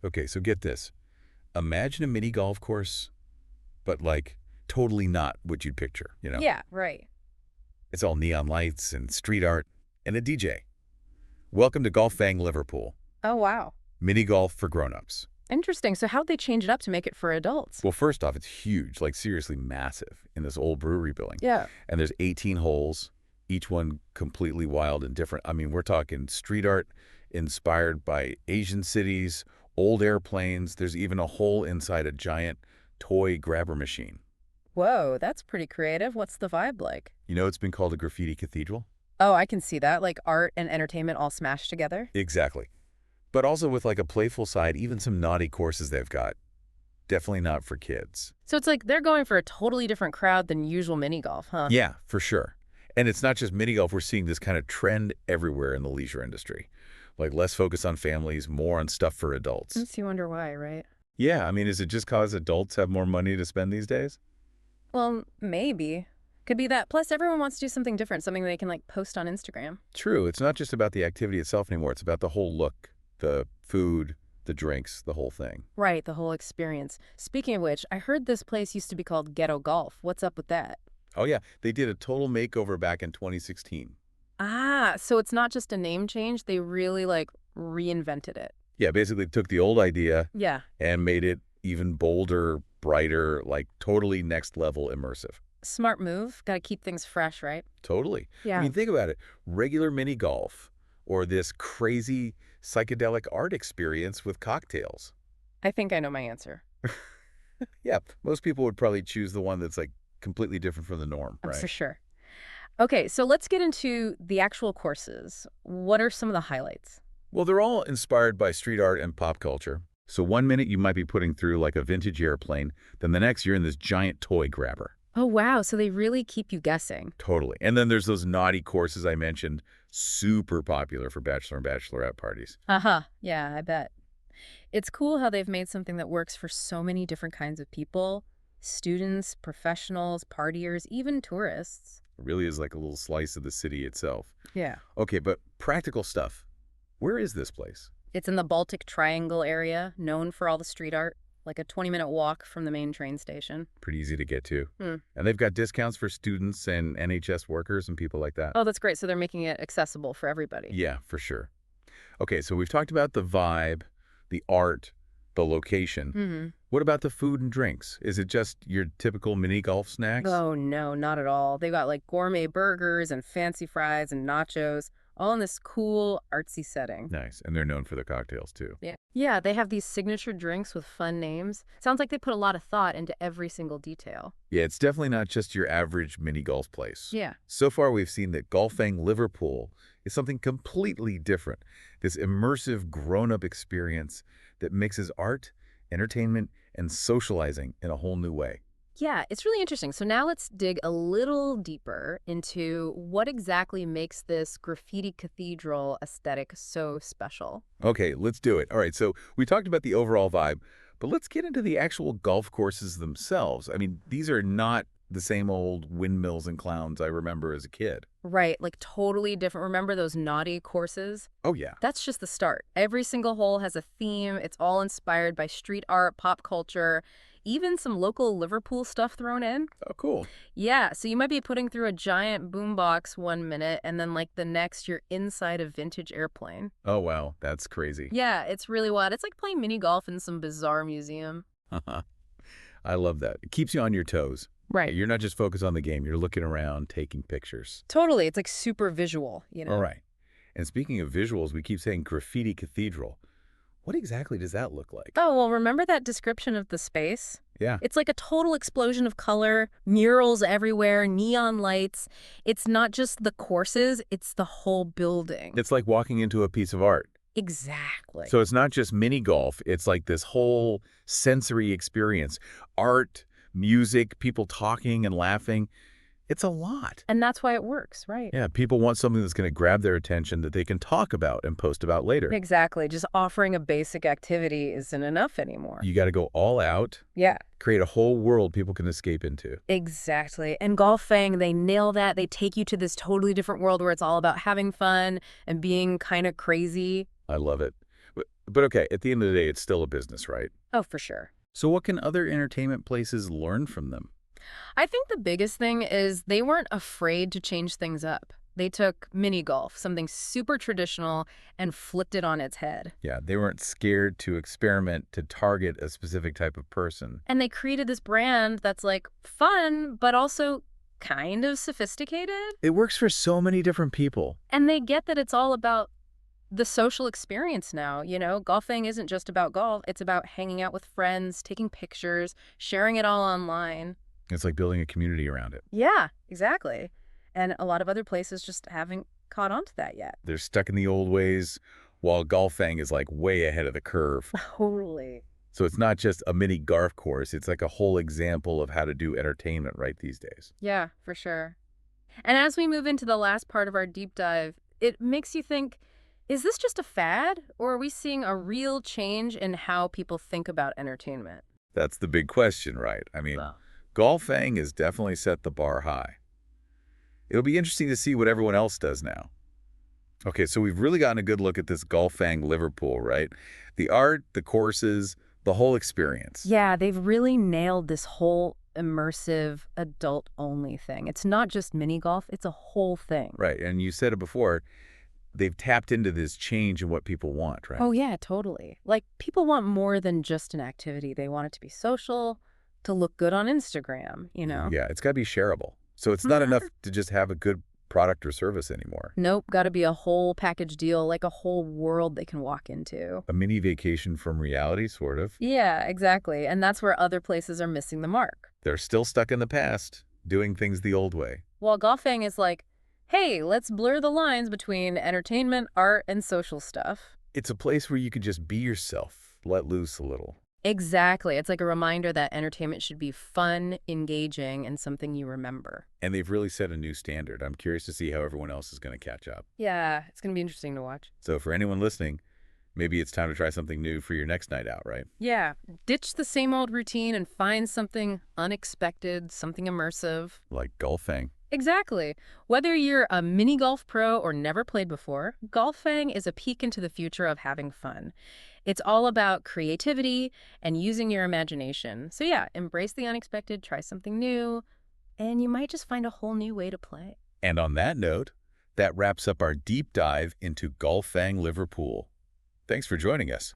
Okay, so get this. Imagine a mini golf course, but like totally not what you'd picture. Yeah, right. It's all neon lights and street art and a DJ. Welcome to Fang Liverpool. Oh, wow. Mini golf for grown-ups. Interesting. So how'd they change it up to make it for adults? Well, first off, it's huge, like seriously massive in this old brewery building. Yeah. And there's 18 holes, each one completely wild and different. I mean, we're talking street art inspired by Asian cities, old airplanes. There's even a hole inside a giant toy grabber machine. Whoa, that's pretty creative. What's the vibe like? You know, it's been called a graffiti cathedral? Oh, I can see that. Like art and entertainment all smashed together. Exactly. But also with like a playful side, even some naughty courses they've got. Definitely not for kids. So it's like they're going for a totally different crowd than usual mini golf, huh? Yeah, for sure. And it's not just mini golf. We're seeing this kind of trend everywhere in the leisure industry. Like less focus on families, more on stuff for adults. Makes you wonder why, right? Yeah, I mean, is it just cause adults have more money to spend these days? Well, maybe. Could be that. Plus, everyone wants to do something different, something they can like post on Instagram. True. It's not just about the activity itself anymore. It's about the whole look, the food, the drinks, the whole thing. Right, the whole experience. Speaking of which, I heard this place used to be called Ghetto Golf. What's up with that? Oh, yeah. They did a total makeover back in 2016. Ah, so it's not just a name change. They really like reinvented it. Yeah, basically took the old idea Yeah. and made it even bolder, brighter, like totally next level immersive. Smart move. Got to keep things fresh, right? Totally. I Yeah. mean, think about it. Regular mini golf or this crazy psychedelic art experience with cocktails. I think I know my answer. Yeah, most people would probably choose the one that's like completely different from the norm, For right? sure. Okay, so let's get into the actual courses. What are some of the highlights? Well, they're all inspired by street art and pop culture. So one minute you might be putting through like a vintage airplane, then the next you're in this giant toy grabber. Oh, wow. So they really keep you guessing. Totally. And then there's those naughty courses I mentioned, super popular for bachelor and bachelorette parties. Uh-huh. Yeah, I bet. It's cool how they've made something that works for so many different kinds of people. Students, professionals, partiers, even tourists. It really is like a little slice of the city itself. Yeah. Okay, but practical stuff. Where is this place? It's in the Baltic Triangle area, known for all the street art, like a 20-minute walk from the main train station. Pretty easy to get to. Hmm. And they've got discounts for students and NHS workers and people like that. Oh, that's great. So they're making it accessible for everybody. Yeah, for sure. Okay, so we've talked about the vibe, the art, the location. Mm-hmm. What about the food and drinks? Is it just your typical mini golf snacks? Oh, no, not at all. They've got like gourmet burgers and fancy fries and nachos, all in this cool, artsy setting. Nice. And they're known for their cocktails, too. Yeah. Yeah, they have these signature drinks with fun names. Sounds like they put a lot of thought into every single detail. Yeah, it's definitely not just your average mini golf place. Yeah. So far, we've seen that Golfing Liverpool is something completely different. This immersive, grown-up experience that mixes art, entertainment, and socializing in a whole new way. Yeah, it's really interesting. So now let's dig a little deeper into what exactly makes this graffiti cathedral aesthetic so special. Okay, let's do it. All right, so we talked about the overall vibe, but let's get into the actual golf courses themselves. I mean, these are not the same old windmills and clowns I remember as a kid. Right, like totally different. Remember those naughty courses? Oh, yeah. That's just the start. Every single hole has a theme. It's all inspired by street art, pop culture, even some local Liverpool stuff thrown in. Oh, cool. Yeah, so you might be putting through a giant boombox 1 minute, and then like the next, you're inside a vintage airplane. Oh, wow. That's crazy. Yeah, it's really wild. It's like playing mini golf in some bizarre museum. I love that. It keeps you on your toes. Right. You're not just focused on the game. You're looking around, taking pictures. Totally. It's like super visual, All right. And speaking of visuals, we keep saying graffiti cathedral. What exactly does that look like? Oh, well, remember that description of the space? Yeah. It's like a total explosion of color, murals everywhere, neon lights. It's not just the courses, it's the whole building. It's like walking into a piece of art. Exactly. So it's not just mini golf. It's like this whole sensory experience. Art, music, people talking and laughing. It's a lot. And that's why it works, right? Yeah, people want something that's going to grab their attention that they can talk about and post about later. Exactly. Just offering a basic activity isn't enough anymore. You got to go all out, Yeah, create a whole world people can escape into. exactly. And Golf Fang, they nail that. They take you to this totally different world where it's all about having fun and being kind of crazy. I love it. But okay, at the end of the day, it's still a business, right? Oh, for sure. So what can other entertainment places learn from them? I think the biggest thing is they weren't afraid to change things up. They took mini golf, something super traditional, and flipped it on its head. Yeah, they weren't scared to experiment to target a specific type of person. And they created this brand that's like fun, but also kind of sophisticated. It works for so many different people. And they get that it's all about the social experience now. Golfing isn't just about golf, it's about hanging out with friends, taking pictures, sharing it all online. It's like building a community around it. Yeah, exactly. And a lot of other places just haven't caught on to that yet. They're stuck in the old ways, while golfing is like way ahead of the curve. Totally. So it's not just a mini golf course, it's like a whole example of how to do entertainment right these days. Yeah, for sure. And as we move into the last part of our deep dive, it makes you think, is this just a fad, or are we seeing a real change in how people think about entertainment? That's the big question, right? I mean, Well, golfing has definitely set the bar high. It'll be interesting to see what everyone else does now. Okay, so we've really gotten a good look at this Fang Liverpool, right? The art, the courses, the whole experience. yeah, they've really nailed this whole immersive adult-only thing. It's not just mini golf, it's a whole thing. Right, and you said it before, they've tapped into this change in what people want, right? Oh, yeah, totally. Like, people want more than just an activity. They want it to be social, to look good on Instagram. Yeah, it's got to be shareable. So it's not enough to just have a good product or service anymore. Nope, gotta be a whole package deal, like a whole world they can walk into. A mini vacation from reality, sort of. Yeah, exactly. And that's where other places are missing the mark. They're still stuck in the past, doing things the old way. While golfing is like, hey, let's blur the lines between entertainment, art, and social stuff. It's a place where you can just be yourself, let loose a little. Exactly. It's like a reminder that entertainment should be fun, engaging, and something you remember. And they've really set a new standard. I'm curious to see how everyone else is going to catch up. Yeah, it's going to be interesting to watch. So for anyone listening, maybe it's time to try something new for your next night out, right? Yeah, ditch the same old routine and find something unexpected, something immersive. Like golfing. Exactly. Whether you're a mini golf pro or never played before, Golfing is a peek into the future of having fun. It's all about creativity and using your imagination. So yeah, embrace the unexpected, try something new, and you might just find a whole new way to play. And on that note, that wraps up our deep dive into Fang Liverpool. Thanks for joining us.